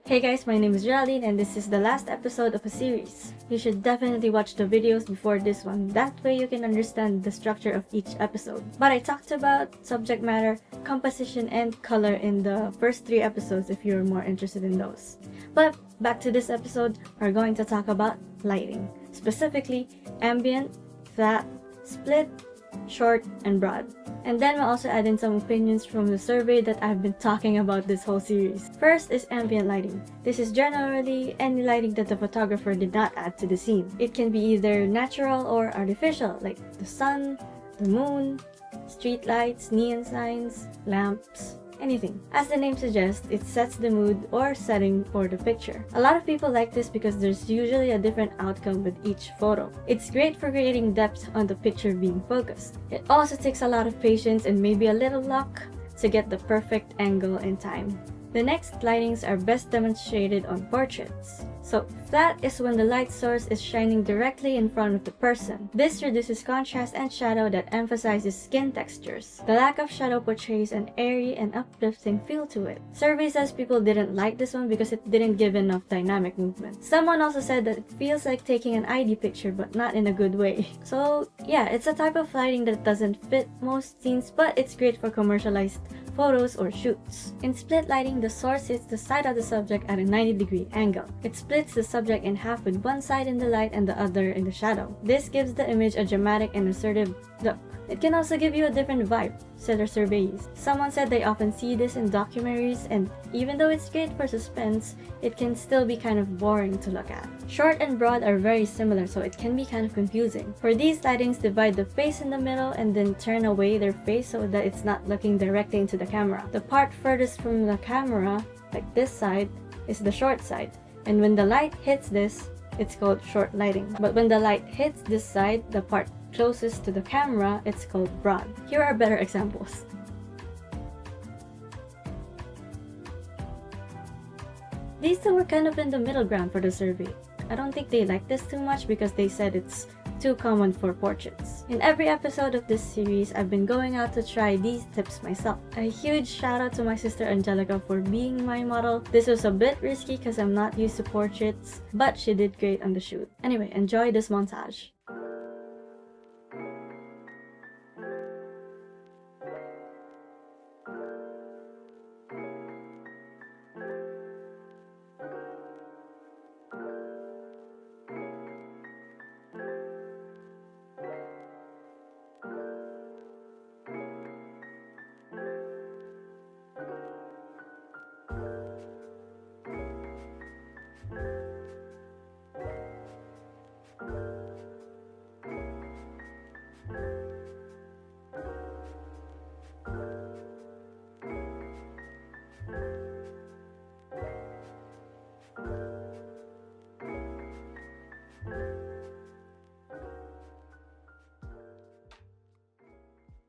Hey guys, my name is Geraldine and this is the last episode of a series. You should definitely watch the videos before this one, that way you can understand the structure of each episode. But I talked about subject matter, composition, and color in the first 3 episodes if you're more interested in those. But back to this episode, we're going to talk about lighting. Specifically, ambient, flat, split, short, and broad. And then we'll also add in some opinions from the survey that I've been talking about this whole series. First is ambient lighting. This is generally any lighting that the photographer did not add to the scene. It can be either natural or artificial, like the sun, the moon, street lights, neon signs, lamps, anything. As the name suggests, it sets the mood or setting for the picture. A lot of people like this because there's usually a different outcome with each photo. It's great for creating depth on the picture being focused. It also takes a lot of patience and maybe a little luck to get the perfect angle and time. The next lightings are best demonstrated on portraits. So flat is when the light source is shining directly in front of the person. This reduces contrast and shadow that emphasizes skin textures. The lack of shadow portrays an airy and uplifting feel to it. Survey says people didn't like this one because it didn't give enough dynamic movement. Someone also said that it feels like taking an ID picture but not in a good way. So yeah, it's a type of lighting that doesn't fit most scenes, but it's great for commercialized photos or shoots. In split lighting, the source hits the side of the subject at a 90-degree angle. It splits the subject in half with one side in the light and the other in the shadow. This gives the image a dramatic and assertive look. It can also give you a different vibe, said our surveys. Someone said they often see this in documentaries, and even though it's great for suspense, it can still be kind of boring to look at. Short and broad are very similar, so it can be kind of confusing. For these lightings, divide the face in the middle and then turn away their face so that it's not looking directly into the camera. The part furthest from the camera, like this side, is the short side. And when the light hits this, it's called short lighting. But when the light hits this side, the part closest to the camera, it's called broad. Here are better examples. These two were kind of in the middle ground for the survey. I don't think they like this too much because they said it's too common for portraits. In every episode of this series, I've been going out to try these tips myself. A huge shout out to my sister Angelica for being my model. This was a bit risky because I'm not used to portraits, but she did great on the shoot. Anyway, enjoy this montage.